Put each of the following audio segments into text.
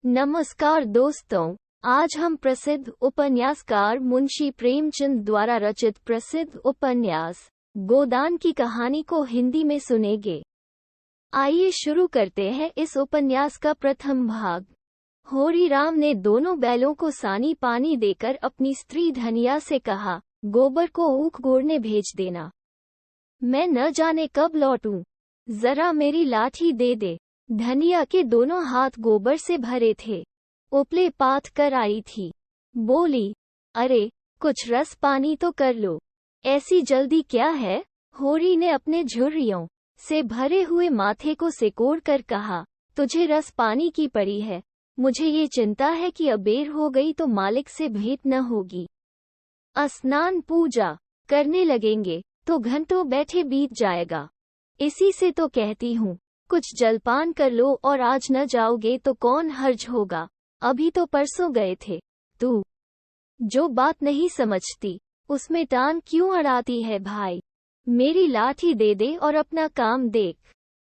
नमस्कार दोस्तों, आज हम प्रसिद्ध उपन्यासकार मुंशी प्रेमचंद द्वारा रचित प्रसिद्ध उपन्यास गोदान की कहानी को हिंदी में सुनेंगे। आइए शुरू करते हैं इस उपन्यास का प्रथम भाग। होरीराम ने दोनों बैलों को सानी पानी देकर अपनी स्त्री धनिया से कहा, गोबर को ऊख गोड़ने भेज देना। मैं न जाने कब लौटूं, जरा मेरी लाठी दे दे। धनिया के दोनों हाथ गोबर से भरे थे। उपले पाथ कर आई थी। बोली, अरे कुछ रस पानी तो कर लो, ऐसी जल्दी क्या है? होरी ने अपने झुर्रियों से भरे हुए माथे को सिकोड़ कर कहा, तुझे रस पानी की पड़ी है। मुझे ये चिंता है कि अबेर हो गई तो मालिक से भेंट न होगी। स्नान पूजा करने लगेंगे तो घंटों बैठे बीत जाएगा। इसी से तो कहती हूँ, कुछ जलपान कर लो, और आज न जाओगे तो कौन हर्ज होगा। अभी तो परसों गए थे। तू जो बात नहीं समझती उसमें टांग क्यों अड़ाती है भाई? मेरी लाठी दे दे और अपना काम देख।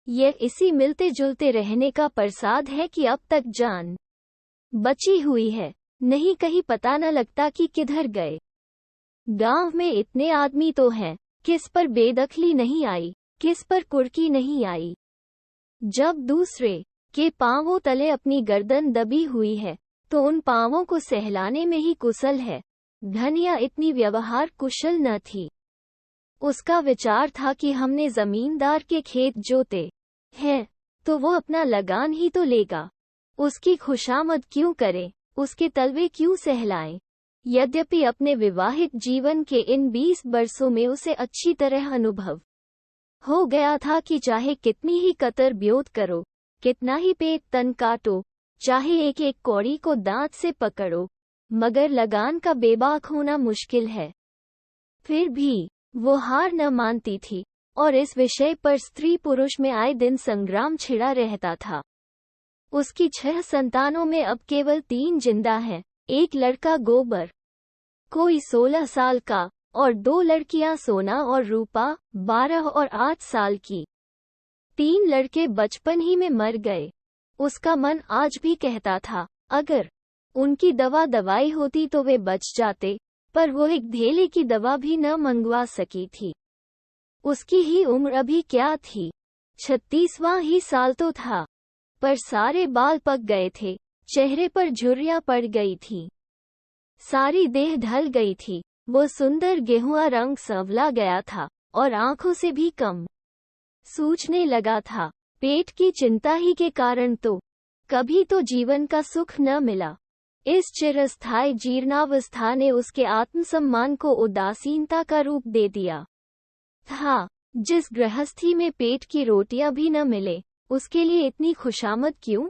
ये इसी मिलते जुलते रहने का प्रसाद है कि अब तक जान बची हुई है, नहीं कहीं पता न लगता कि किधर गए। गांव में इतने आदमी तो हैं, किस पर बेदखली नहीं आई, किस पर कुर्की नहीं आई। जब दूसरे के पांवों तले अपनी गर्दन दबी हुई है तो उन पांवों को सहलाने में ही कुशल है। धनिया इतनी व्यवहार कुशल न थी। उसका विचार था कि हमने जमींदार के खेत जोते हैं तो वो अपना लगान ही तो लेगा। उसकी खुशामद क्यों करे, उसके तलवे क्यों सहलाएं? यद्यपि अपने विवाहित जीवन के इन 20 वर्षों में उसे अच्छी तरह अनुभव हो गया था कि चाहे कितनी ही कतर ब्योत करो, कितना ही पेट तन काटो, चाहे एक एक कौड़ी को दांत से पकड़ो, मगर लगान का बेबाक होना मुश्किल है। फिर भी वो हार न मानती थी और इस विषय पर स्त्री पुरुष में आए दिन संग्राम छिड़ा रहता था। उसकी 6 संतानों में अब केवल 3 जिंदा हैं। एक लड़का गोबर, कोई 16 साल का, और 2 लड़कियां सोना और रूपा, 12 और 8 साल की। 3 लड़के बचपन ही में मर गए। उसका मन आज भी कहता था, अगर उनकी दवाई होती तो वे बच जाते, पर वो एक धेले की दवा भी न मंगवा सकी थी। उसकी ही उम्र अभी क्या थी, 36वां ही साल तो था, पर सारे बाल पक गए थे, चेहरे पर झुर्रियां पड़ गई थी, सारी देह ढल गई थी। वो सुंदर गेहुआ रंग संवला गया था और आंखों से भी कम सूझने लगा था। पेट की चिंता ही के कारण तो कभी तो जीवन का सुख न मिला। इस चिरस्थायी जीर्णावस्था ने उसके आत्मसम्मान को उदासीनता का रूप दे दिया था। जिस गृहस्थी में पेट की रोटियां भी न मिले, उसके लिए इतनी खुशामद क्यों?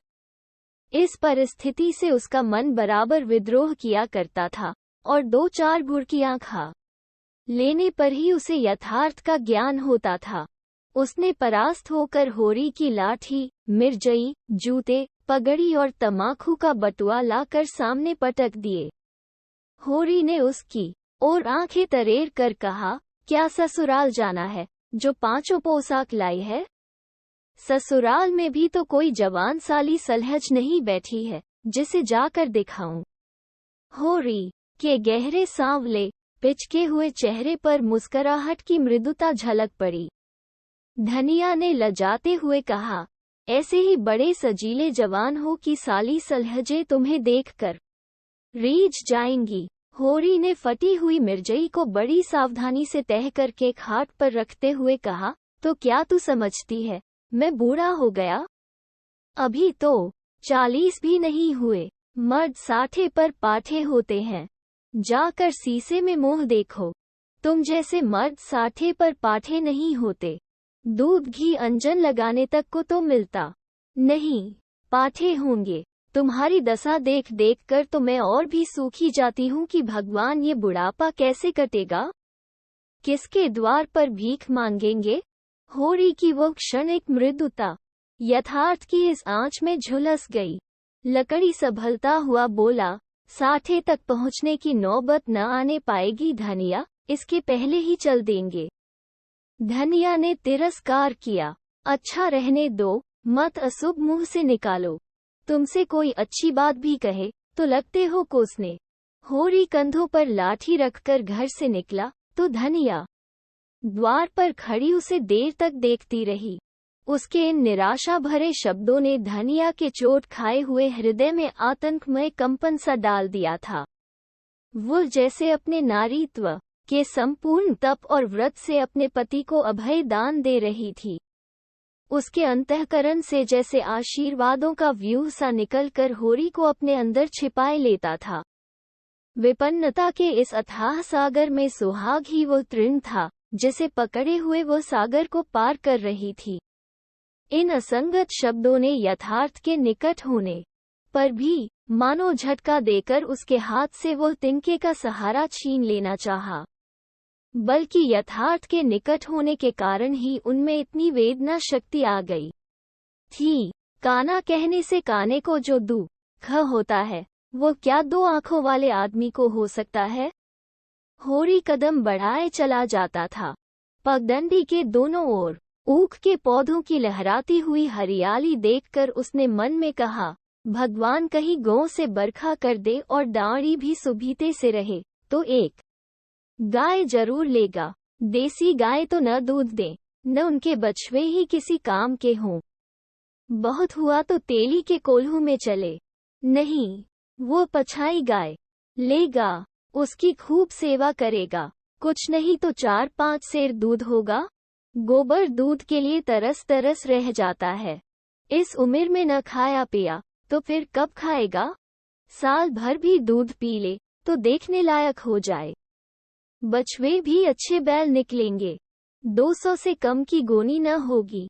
इस परिस्थिति से उसका मन बराबर विद्रोह किया करता था और 2-4 बुर्कियां खा लेने पर ही उसे यथार्थ का ज्ञान होता था। उसने परास्त होकर होरी की लाठी, मिर्जई, जूते, पगड़ी और तमाकू का बटुआ लाकर सामने पटक दिए। होरी ने उसकी और आंखें तरेर कर कहा, क्या ससुराल जाना है जो 5 पोशाक लाई है? ससुराल में भी तो कोई जवान साली सलहज नहीं बैठी है जिसे जाकर दिखाऊं। होरी के गहरे सांवले पिचके हुए चेहरे पर मुस्कुराहट की मृदुता झलक पड़ी। धनिया ने लजाते हुए कहा, ऐसे ही बड़े सजीले जवान हो कि साली सलहजे तुम्हें देखकर रीझ जाएंगी। होरी ने फटी हुई मिर्जई को बड़ी सावधानी से तह करके खाट पर रखते हुए कहा, तो क्या तू समझती है मैं बूढ़ा हो गया? अभी तो 40 भी नहीं हुए। मर्द 60 पर पाठे होते हैं। जाकर शीशे में मुंह देखो। तुम जैसे मर्द 60 पर पाठे नहीं होते। दूध घी अंजन लगाने तक को तो मिलता नहीं, पाठे होंगे। तुम्हारी दशा देख देख कर तो मैं और भी सूखी जाती हूँ कि भगवान ये बुढ़ापा कैसे कटेगा? किसके द्वार पर भीख मांगेंगे? होरी की वो क्षणिक मृदुता यथार्थ की इस आंच में झुलस गई। लकड़ी संभलता हुआ बोला, 60 तक पहुँचने की नौबत न आने पाएगी धनिया, इसके पहले ही चल देंगे। धनिया ने तिरस्कार किया, अच्छा रहने दो, मत अशुभ मुंह से निकालो। तुमसे कोई अच्छी बात भी कहे तो लगते हो कोसने। होरी कंधों पर लाठी रखकर घर से निकला तो धनिया द्वार पर खड़ी उसे देर तक देखती रही। उसके इन निराशा भरे शब्दों ने धनिया के चोट खाए हुए हृदय में आतंकमय कंपन सा डाल दिया था। वो जैसे अपने नारीत्व के संपूर्ण तप और व्रत से अपने पति को अभय दान दे रही थी। उसके अंतःकरण से जैसे आशीर्वादों का व्यूह सा निकलकर होरी को अपने अंदर छिपाए लेता था। विपन्नता के इस अथाह सागर में सुहाग ही वो तृण था जिसे पकड़े हुए वो सागर को पार कर रही थी। इन असंगत शब्दों ने यथार्थ के निकट होने पर भी मानो झटका देकर उसके हाथ से वो तिनके का सहारा छीन लेना चाहा। बल्कि यथार्थ के निकट होने के कारण ही उनमें इतनी वेदना शक्ति आ गई थी। काना कहने से काने को जो दुख होता है वो क्या दो आंखों वाले आदमी को हो सकता है। होरी कदम बढ़ाए चला जाता था। पगडंडी के दोनों ओर ऊख के पौधों की लहराती हुई हरियाली देखकर उसने मन में कहा, भगवान कहीं गौ से बरखा कर दे और डांडी भी सुभीते से रहे तो एक गाय जरूर लेगा। देसी गाय तो न दूध दे न उनके बछवे ही किसी काम के हों। बहुत हुआ तो तेली के कोल्हू में चले। नहीं, वो पछाई गाय लेगा, उसकी खूब सेवा करेगा। कुछ नहीं तो 4-5 सेर दूध होगा। गोबर दूध के लिए तरस तरस रह जाता है। इस उम्र में न खाया पिया तो फिर कब खाएगा। साल भर भी दूध पी ले तो देखने लायक हो जाए। बछवे भी अच्छे बैल निकलेंगे। 200 से कम की गोनी न होगी।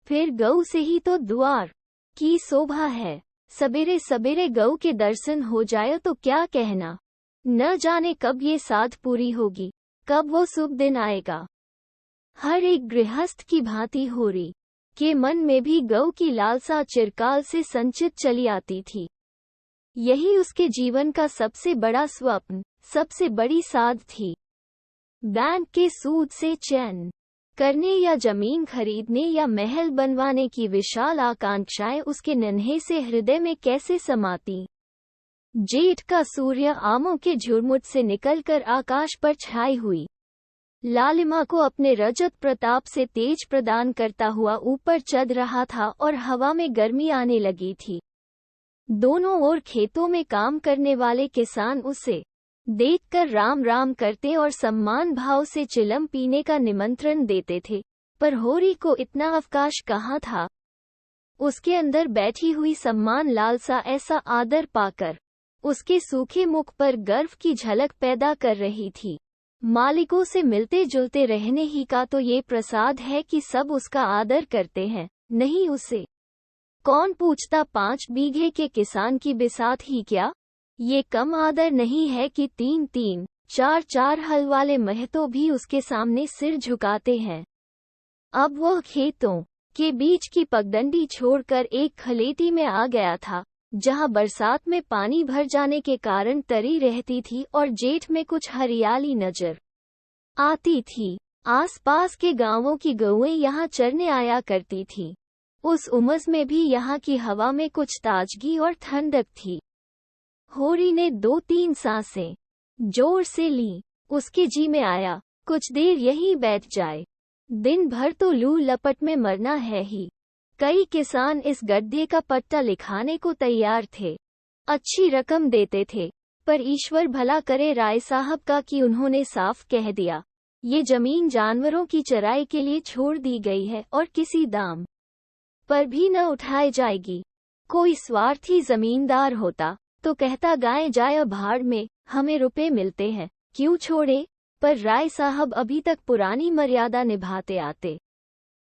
फिर गऊ से ही तो द्वार की शोभा है। सबेरे सबेरे गऊ के दर्शन हो जाए तो क्या कहना। न जाने कब ये साध पूरी होगी, कब वो शुभ दिन आएगा। हर एक गृहस्थ की भांति होरी के मन में भी गऊ की लालसा चिरकाल से संचित चली आती थी। यही उसके जीवन का सबसे बड़ा स्वप्न, सबसे बड़ी साध थी। बैंक के सूद से चैन करने या जमीन खरीदने या महल बनवाने की विशाल आकांक्षाएं उसके नन्हे से हृदय में कैसे समाती। जेठ का सूर्य आमों के झुरमुट से निकलकर आकाश पर छाई हुई लालिमा को अपने रजत प्रताप से तेज प्रदान करता हुआ ऊपर चढ़ रहा था और हवा में गर्मी आने लगी थी। दोनों ओर खेतों में काम करने वाले किसान उसे देखकर राम राम करते और सम्मान भाव से चिलम पीने का निमंत्रण देते थे, पर होरी को इतना अवकाश कहाँ था। उसके अंदर बैठी हुई सम्मान लालसा ऐसा आदर पाकर उसके सूखे मुख पर गर्व की झलक पैदा कर रही थी। मालिकों से मिलते जुलते रहने ही का तो ये प्रसाद है कि सब उसका आदर करते हैं, नहीं उसे कौन पूछता। 5 बीघे के किसान की बिसात ही क्या। ये कम आदर नहीं है कि 3-3, 4-4 हल वाले महतों भी उसके सामने सिर झुकाते हैं। अब वह खेतों के बीच की पगडंडी छोड़कर एक खलेटी में आ गया था, जहां बरसात में पानी भर जाने के कारण तरी रहती थी और जेठ में कुछ हरियाली नजर आती थी। आसपास के गांवों की गौएं यहां चरने आया करती थीं। उस उमस में भी यहाँ की हवा में कुछ ताजगी और ठंडक थी। होरी ने 2-3 सांसें जोर से ली। उसके जी में आया, कुछ देर यहीं बैठ जाए। दिन भर तो लू लपट में मरना है ही। कई किसान इस गड्ढे का पट्टा लिखाने को तैयार थे। अच्छी रकम देते थे, पर ईश्वर भला करे राय साहब का कि उन्होंने साफ कह दिया, ये जमीन जानवरों की चराई के लिए छोड़ दी गई है और किसी दाम पर भी न उठाई जाएगी। कोई स्वार्थी जमींदार होता तो कहता गाय जाए भाड़ में, हमें रुपए मिलते हैं, क्यों छोड़े। पर राय साहब अभी तक पुरानी मर्यादा निभाते आते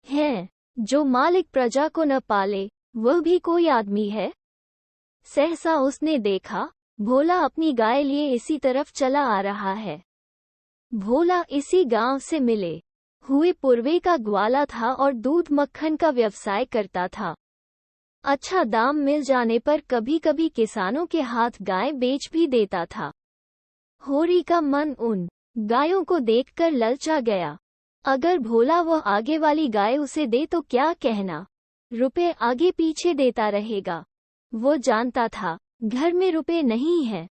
हैं। जो मालिक प्रजा को न पाले वह भी कोई आदमी है। सहसा उसने देखा, भोला अपनी गाय लिए इसी तरफ चला आ रहा है। भोला इसी गांव से मिले हुए पूर्वे का ग्वाला था और दूध मक्खन का व्यवसाय करता था। अच्छा दाम मिल जाने पर कभी कभी किसानों के हाथ गाय बेच भी देता था। होरी का मन उन गायों को देखकर ललचा गया। अगर भोला वो आगे वाली गाय उसे दे तो क्या कहना, रुपए आगे पीछे देता रहेगा। वो जानता था घर में रुपए नहीं है,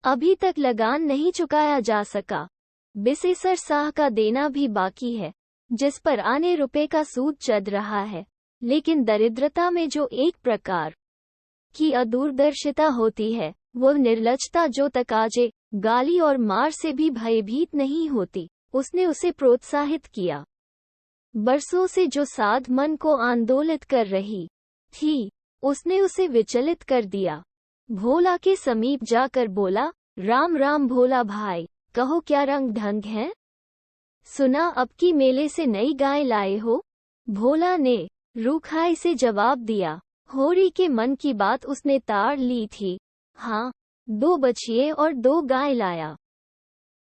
अभी तक लगान नहीं चुकाया जा सका, बिसेसर साह का देना भी बाकी है, जिस पर आने रुपए का सूद चढ़ रहा है। लेकिन दरिद्रता में जो एक प्रकार की अदूरदर्शिता होती है, वो निर्लजता जो तकाजे, गाली और मार से भी भयभीत नहीं होती, उसने उसे प्रोत्साहित किया। बरसों से जो साध मन को आंदोलित कर रही थी, उसने उसे विचलित कर दिया। भोला के समीप जाकर बोला, राम राम भोला भाई, कहो क्या रंग ढंग है? सुना अब की मेले से नई गाय लाए हो? भोला ने रूखाई से जवाब दिया। होरी के मन की बात उसने ताड़ ली थी। हाँ, 2 बछिए और 2 गाय लाया।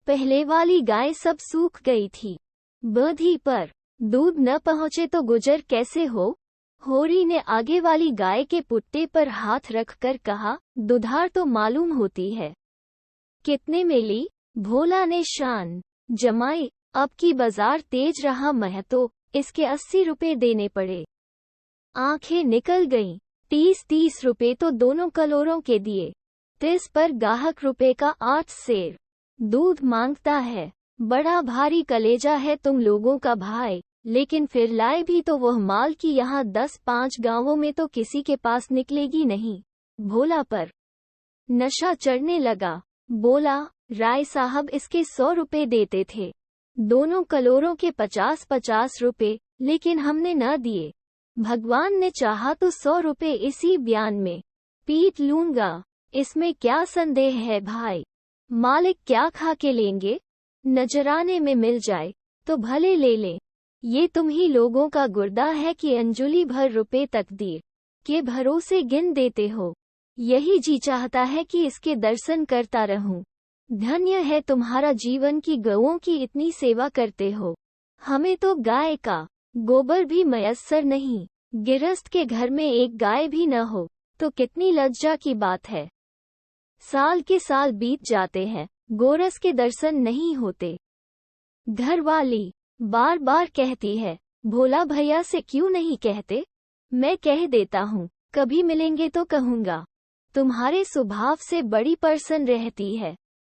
पहले वाली गाय सब सूख गई थी, बंधी पर दूध न पहुँचे तो गुजर कैसे हो? होरी ने आगे वाली गाय के पुट्टे पर हाथ रखकर कहा, दुधार तो मालूम होती है। कितने में ली? भोला ने शान जमाई। अब की बाजार तेज रहा महतो, इसके 80 रुपए देने पड़े। आंखें निकल गईं। 30-30 रुपए तो दोनों कलोरों के दिए। 30 पर गाहक रुपए का 8 सेर दूध मांगता है। बड़ा भारी कलेजा है तुम लोगों का भाई, लेकिन फिर लाए भी तो वह माल की यहाँ 10-5 गांवों में तो किसी के पास निकलेगी नहीं। भोला पर नशा चढ़ने लगा। बोला, राय साहब इसके 100 रुपए देते थे, दोनों कलोरों के 50-50 रुपए, लेकिन हमने न दिए। भगवान ने चाहा तो 100 रुपए इसी बयान में पीट लूंगा, इसमें क्या संदेह है भाई? मालिक क्या खा के लेंगे? नजराने में मिल जाए तो भले ले ले। ये तुम ही लोगों का गुर्दा है कि अंजुली भर रुपए तकदीर के भरोसे गिन देते हो। यही जी चाहता है कि इसके दर्शन करता रहूं। धन्य है तुम्हारा जीवन की गौओं की इतनी सेवा करते हो। हमें तो गाय का गोबर भी मयस्सर नहीं। गिरस्त के घर में एक गाय भी न हो तो कितनी लज्जा की बात है। साल के साल बीत जाते हैं, गोरस के दर्शन नहीं होते। घरवाली बार बार कहती है, भोला भैया से क्यों नहीं कहते? मैं कह देता हूँ, कभी मिलेंगे तो कहूँगा। तुम्हारे स्वभाव से बड़ी पर्सन रहती है।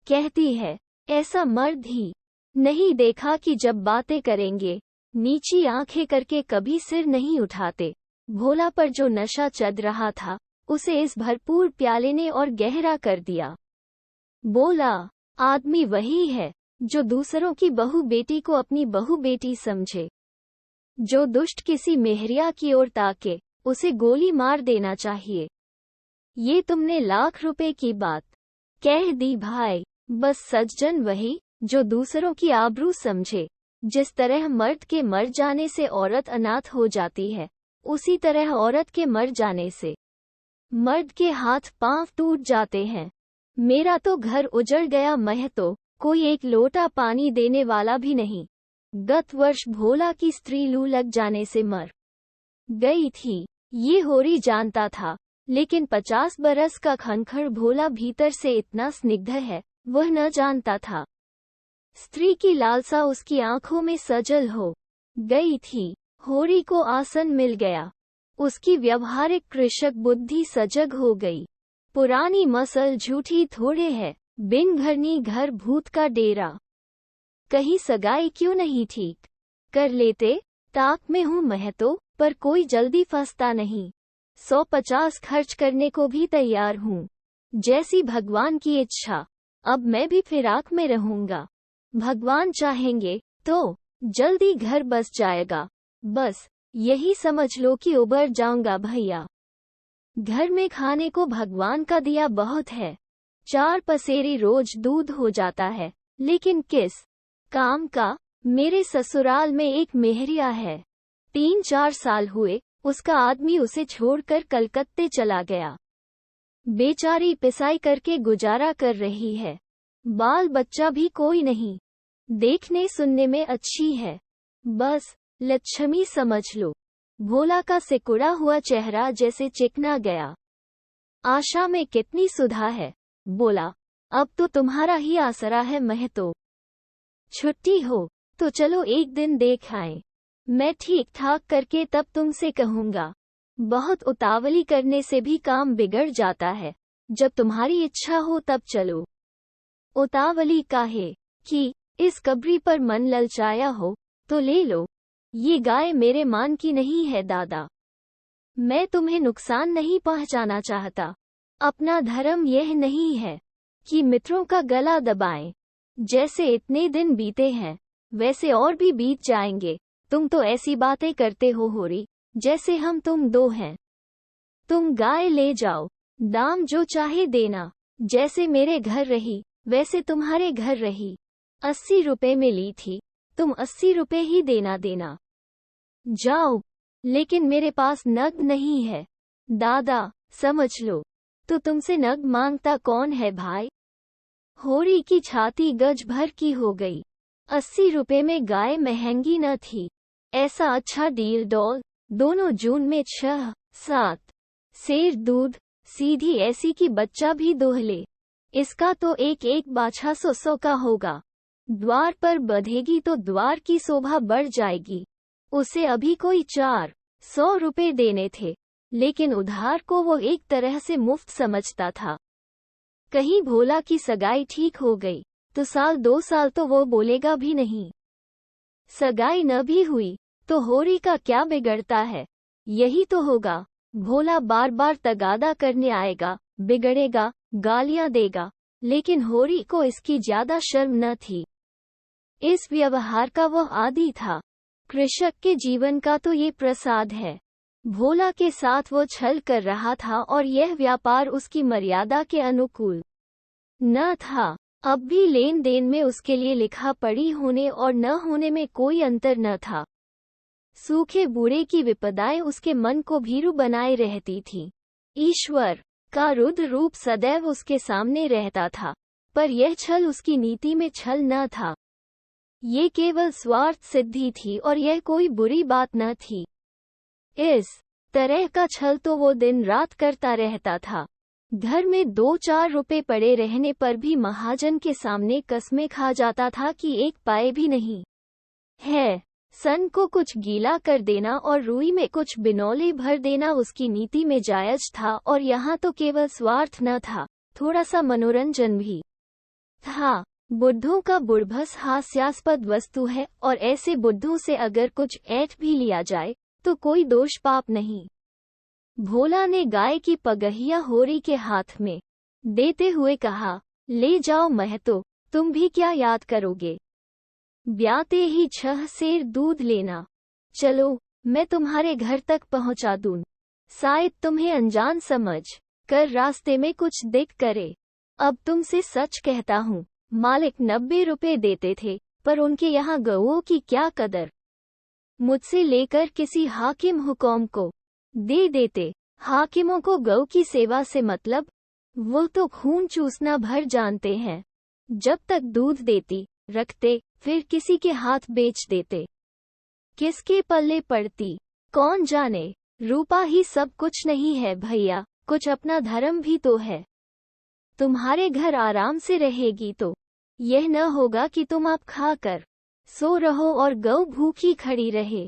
कहती है, ऐसा मर्द ही नहीं देखा कि जब बातें करेंगे नीची आंखें करके कभी सिर नहीं उठाते। भोला पर जो नशा चढ़ रहा था, उसे इस भरपूर प्याले ने और गहरा कर दिया। बोला, आदमी वही है जो दूसरों की बहू बेटी को अपनी बहू बेटी समझे। जो दुष्ट किसी मेहरिया की ओर ताके, उसे गोली मार देना चाहिए। ये तुमने लाख रुपए की बात कह दी भाई। बस सज्जन वही जो दूसरों की आबरू समझे। जिस तरह मर्द के मर जाने से औरत अनाथ हो जाती है, उसी तरह औरत के मर जाने से मर्द के हाथ पांव टूट जाते हैं। मेरा तो घर उजड़ गया महतो, कोई एक लोटा पानी देने वाला भी नहीं। गत वर्ष भोला की स्त्री लू लग जाने से मर गई थी, ये होरी जानता था, लेकिन 50 बरस का खनखर भोला भीतर से इतना स्निग्ध है, वह न जानता था। स्त्री की लालसा उसकी आंखों में सजल हो गई थी। होरी को आसन मिल गया। उसकी व्यवहारिक कृषक बुद्धि सजग हो गई। पुरानी मसल झूठी थोड़े है, बिन घरनी घर भूत का डेरा। कहीं सगाई क्यों नहीं ठीक कर लेते? ताक में हूँ महतो, पर कोई जल्दी फंसता नहीं। 150 खर्च करने को भी तैयार हूँ, जैसी भगवान की इच्छा। अब मैं भी फिराक में रहूंगा। भगवान चाहेंगे तो जल्दी घर बस जाएगा। बस यही समझ लो कि उबर जाऊंगा भैया। घर में खाने को भगवान का दिया बहुत है। 4 पसेरी रोज दूध हो जाता है, लेकिन किस काम का? मेरे ससुराल में एक मेहरिया है, 3-4 साल हुए उसका आदमी उसे छोड़कर कलकत्ते चला गया। बेचारी पिसाई करके गुजारा कर रही है। बाल बच्चा भी कोई नहीं। देखने सुनने में अच्छी है, बस लक्ष्मी समझ लो। भोला का सिकुड़ा हुआ चेहरा जैसे चिकना गया। आशा में कितनी सुधा है। बोला, अब तो तुम्हारा ही आसरा है महतो। छुट्टी हो तो चलो एक दिन देख आए। मैं ठीक ठाक करके तब तुमसे कहूँगा। बहुत उतावली करने से भी काम बिगड़ जाता है। जब तुम्हारी इच्छा हो तब चलो। उतावली काहे कि इस कब्री पर मन ललचाया हो तो ले लो। ये गाय मेरे मान की नहीं है दादा। मैं तुम्हें नुकसान नहीं पहुंचाना चाहता। अपना धर्म यह नहीं है कि मित्रों का गला दबाएं। जैसे इतने दिन बीते हैं वैसे और भी बीत जाएंगे। तुम तो ऐसी बातें करते हो होरी जैसे हम तुम दो हैं। तुम गाय ले जाओ, दाम जो चाहे देना। जैसे मेरे घर रही वैसे तुम्हारे घर रही। 80 रुपए में ली थी, तुम 80 रुपए ही देना। जाओ, लेकिन मेरे पास नग नहीं है। दादा समझ लो, तो तुमसे नग मांगता कौन है भाई? होरी की छाती गज भर की हो गई। 80 रुपए में गाय महंगी न थी। ऐसा अच्छा डील डॉल। दोनों जून में 6-7 सेर दूध, सीधी ऐसी कि बच्चा भी दोहले। इसका तो एक बाछा 100 का होगा। द्वार पर बंधेगी तो द्वार की शोभा बढ़ जाएगी। उसे अभी कोई 400 रुपए देने थे, लेकिन उधार को वो एक तरह से मुफ्त समझता था। कहीं भोला की सगाई ठीक हो गई तो 1-2 साल तो वो बोलेगा भी नहीं। सगाई न भी हुई तो होरी का क्या बिगड़ता है? यही तो होगा। भोला बार बार तगादा करने आएगा, बिगड़ेगा, गालियां देगा, लेकिन होरी को इसकी ज्यादा शर्म न थी। इस व्यवहार का वो आदी था। कृषक के जीवन का तो ये प्रसाद है। भोला के साथ वो छल कर रहा था और यह व्यापार उसकी मर्यादा के अनुकूल न था। अब भी लेन देन में उसके लिए लिखा पढ़ी होने और न होने में कोई अंतर न था। सूखे बूढ़े की विपदाएं उसके मन को भीरू बनाए रहती थीं। ईश्वर का रुद्र रूप सदैव उसके सामने रहता था, पर यह छल उसकी नीति में छल न था। ये केवल स्वार्थ सिद्धि थी और यह कोई बुरी बात न थी। इस तरह का छल तो वो दिन रात करता रहता था। घर में 2-4 रुपए पड़े रहने पर भी महाजन के सामने कसमें खा जाता था कि 1 पाए भी नहीं है। सन को कुछ गीला कर देना और रुई में कुछ बिनौले भर देना उसकी नीति में जायज था। और यहाँ तो केवल स्वार्थ न था, थोड़ा सा मनोरंजन भी था। बुद्धों का बुड़भस हास्यास्पद वस्तु है और ऐसे बुद्धों से अगर कुछ ऐठ भी लिया जाए तो कोई दोष पाप नहीं। भोला ने गाय की पगहिया होरी के हाथ में देते हुए कहा, ले जाओ महतो, तुम भी क्या याद करोगे? ब्याते ही 6 सेर दूध लेना। चलो, मैं तुम्हारे घर तक पहुंचा दूं। शायद तुम्हें अनजान समझ कर रास्ते में कुछ दिक करे। अब तुमसे सच कहता हूँ, मालिक 90 रुपए देते थे, पर उनके यहाँ गऊओं की क्या कदर। मुझसे लेकर किसी हाकिम हुकूम को दे देते। हाकिमों को गऊ की सेवा से मतलब, वो तो खून चूसना भर जानते हैं। जब तक दूध देती रखते, फिर किसी के हाथ बेच देते। किसके पल्ले पड़ती कौन जाने। रूपा ही सब कुछ नहीं है भैया, कुछ अपना धर्म भी तो है। तुम्हारे घर आराम से रहेगी तो यह न होगा कि तुम आप खा कर सो रहो और गऊ भूखी खड़ी रहे।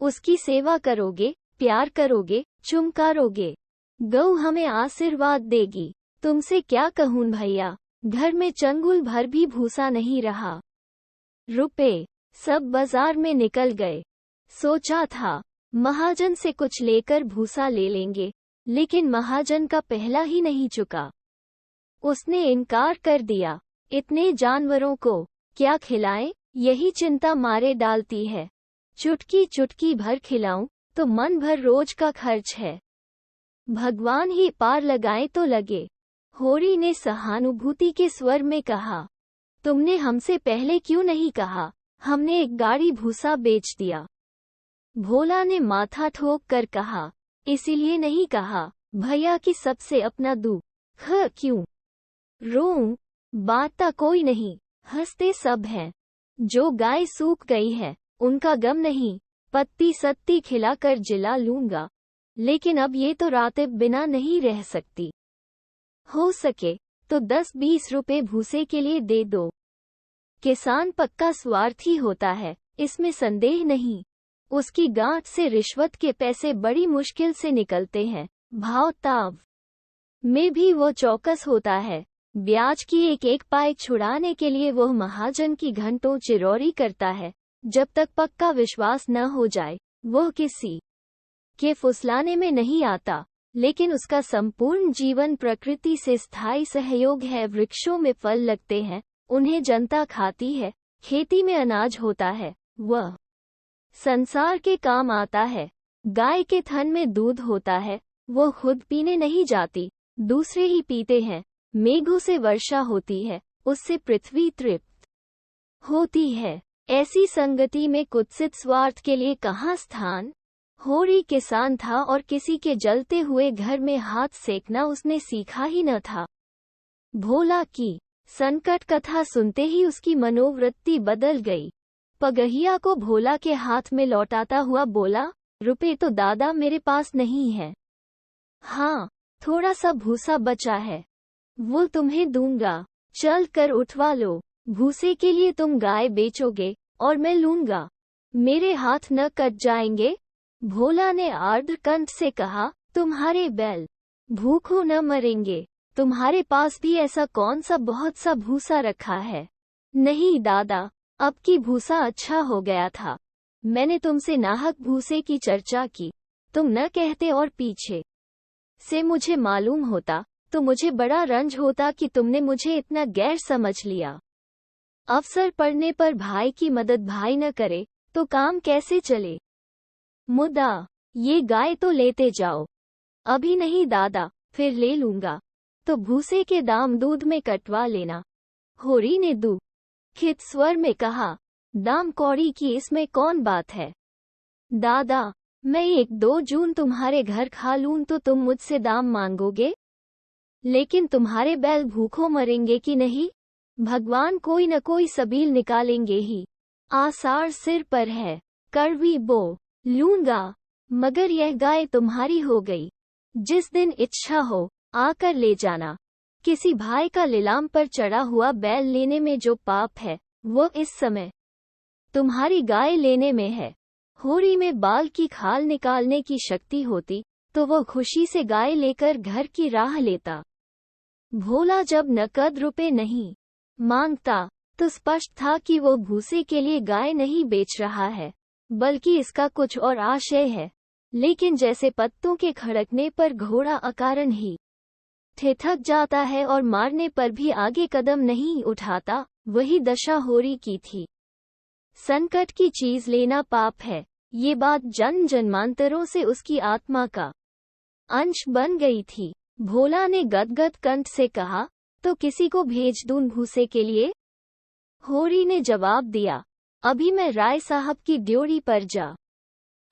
उसकी सेवा करोगे, प्यार करोगे, चुमकारोगे, गऊ हमें आशीर्वाद देगी। तुमसे क्या कहूँ भैया, घर में चंगुल भर भी भूसा नहीं रहा। रुपए सब बाजार में निकल गए। सोचा था महाजन से कुछ लेकर भूसा ले लेंगे, लेकिन महाजन का पहला ही नहीं चुका। उसने इनकार कर दिया। इतने जानवरों को क्या खिलाएं, यही चिंता मारे डालती है। चुटकी चुटकी भर खिलाऊं तो मन भर रोज का खर्च है। भगवान ही पार लगाए तो लगे। होरी ने सहानुभूति के स्वर में कहा, तुमने हमसे पहले क्यों नहीं कहा? हमने एक गाड़ी भूसा बेच दिया। भोला ने माथा ठोक कर कहा, इसीलिए नहीं कहा भैया कि सबसे अपना दुख क्यों रोऊं। बाता कोई नहीं, हंसते सब हैं। जो गाय सूख गई है उनका गम नहीं, पत्ती सत्ती खिलाकर जिला लूंगा, लेकिन अब ये तो रातें बिना नहीं रह सकती। हो सके तो 10-20 रुपए भूसे के लिए दे दो। किसान पक्का स्वार्थी होता है, इसमें संदेह नहीं। उसकी गांठ से रिश्वत के पैसे बड़ी मुश्किल से निकलते हैं। भाव ताव में भी वो चौकस होता है। ब्याज की एक एक पाई छुड़ाने के लिए वह महाजन की घंटों चिरौरी करता है। जब तक पक्का विश्वास न हो जाए वह किसी के फुसलाने में नहीं आता। लेकिन उसका संपूर्ण जीवन प्रकृति से स्थायी सहयोग है। वृक्षों में फल लगते हैं, उन्हें जनता खाती है। खेती में अनाज होता है, वह संसार के काम आता है। गाय के थन में दूध होता है, वो खुद पीने नहीं जाती, दूसरे ही पीते हैं। मेघों से वर्षा होती है, उससे पृथ्वी तृप्त होती है। ऐसी संगति में कुत्सित स्वार्थ के लिए कहाँ स्थान। होरी किसान था और किसी के जलते हुए घर में हाथ सेकना उसने सीखा ही न था। भोला की संकट कथा सुनते ही उसकी मनोवृत्ति बदल गई। पगहिया को भोला के हाथ में लौटाता हुआ बोला, रुपए तो दादा मेरे पास नहीं है। हाँ, थोड़ा सा भूसा बचा है, वो तुम्हें दूंगा, चल कर उठवा लो। भूसे के लिए तुम गाय बेचोगे और मैं लूंगा, मेरे हाथ न कट जाएंगे। भोला ने आर्द्रकंठ से कहा, तुम्हारे बैल भूखों न मरेंगे। तुम्हारे पास भी ऐसा कौन सा बहुत सा भूसा रखा है? नहीं दादा, अब की भूसा अच्छा हो गया था। मैंने तुमसे नाहक भूसे की चर्चा की, तुम न कहते और पीछे से मुझे मालूम होता तो मुझे बड़ा रंज होता कि तुमने मुझे इतना गैर समझ लिया। अवसर पड़ने पर भाई की मदद भाई न करे तो काम कैसे चले? मुद्दा, ये गाय तो लेते जाओ। अभी नहीं दादा, फिर ले लूंगा, तो भूसे के दाम दूध में कटवा लेना। होरी ने दुखित स्वर में कहा, दाम कौड़ी की इसमें कौन बात है? दादा, मैं 1-2 जून तुम्हारे घर खा लूं तो तुम मुझसे दाम मांगोगे? लेकिन तुम्हारे बैल भूखों मरेंगे कि नहीं? भगवान कोई न कोई सबील निकालेंगे ही। आषाढ़ सिर पर है, कड़वी बो लूंगा, मगर यह गाय तुम्हारी हो गई। जिस दिन इच्छा हो आकर ले जाना। किसी भाई का लीलाम पर चढ़ा हुआ बैल लेने में जो पाप है, वो इस समय तुम्हारी गाय लेने में है। होरी में बाल की खाल निकालने की शक्ति होती तो वो खुशी से गाय लेकर घर की राह लेता। भोला जब नकद रुपए नहीं मांगता तो स्पष्ट था कि वो भूसे के लिए गाय नहीं बेच रहा है, बल्कि इसका कुछ और आशय है। लेकिन जैसे पत्तों के खड़कने पर घोड़ा अकारण ही ठिठक जाता है और मारने पर भी आगे कदम नहीं उठाता, वही दशा होरी की थी। संकट की चीज लेना पाप है, ये बात जन्म जन्मांतरों से उसकी आत्मा का अंश बन गई थी। भोला ने गदगद कंठ से कहा, तो किसी को भेज दूं भूसे के लिए? होरी ने जवाब दिया, अभी मैं राय साहब की ड्योढ़ी पर जा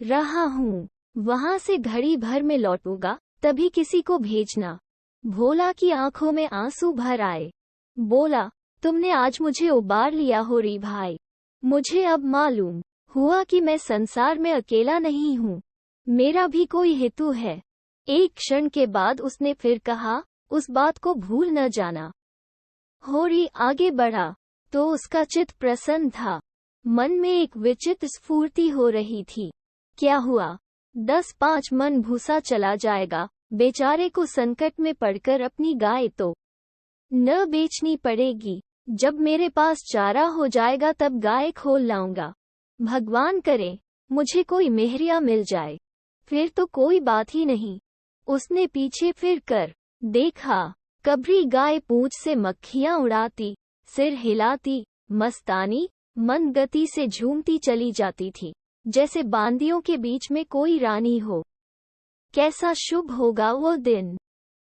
रहा हूँ, वहां से घड़ी भर में लौटूंगा, तभी किसी को भेजना। भोला की आंखों में आंसू भर आए। बोला, तुमने आज मुझे उबार लिया होरी भाई। मुझे अब मालूम हुआ कि मैं संसार में अकेला नहीं हूँ, मेरा भी कोई हेतु है। एक क्षण के बाद उसने फिर कहा, उस बात को भूल न जाना। होरी आगे बढ़ा तो उसका चित्त प्रसन्न था। मन में एक विचित्र स्फूर्ति हो रही थी। क्या हुआ, 10-5 मन भूसा चला जाएगा, बेचारे को संकट में पड़कर अपनी गाय तो न बेचनी पड़ेगी। जब मेरे पास चारा हो जाएगा तब गाय खोल लाऊंगा। भगवान करे मुझे कोई मेहरिया मिल जाए, फिर तो कोई बात ही नहीं। उसने पीछे फिर कर देखा, कबरी गाय पूंछ से मक्खियां उड़ाती, सिर हिलाती, मस्तानी मंद गति से झूमती चली जाती थी, जैसे बांदियों के बीच में कोई रानी हो। कैसा शुभ होगा वो दिन,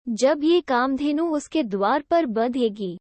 जब ये कामधेनु उसके द्वार पर बंधेगी।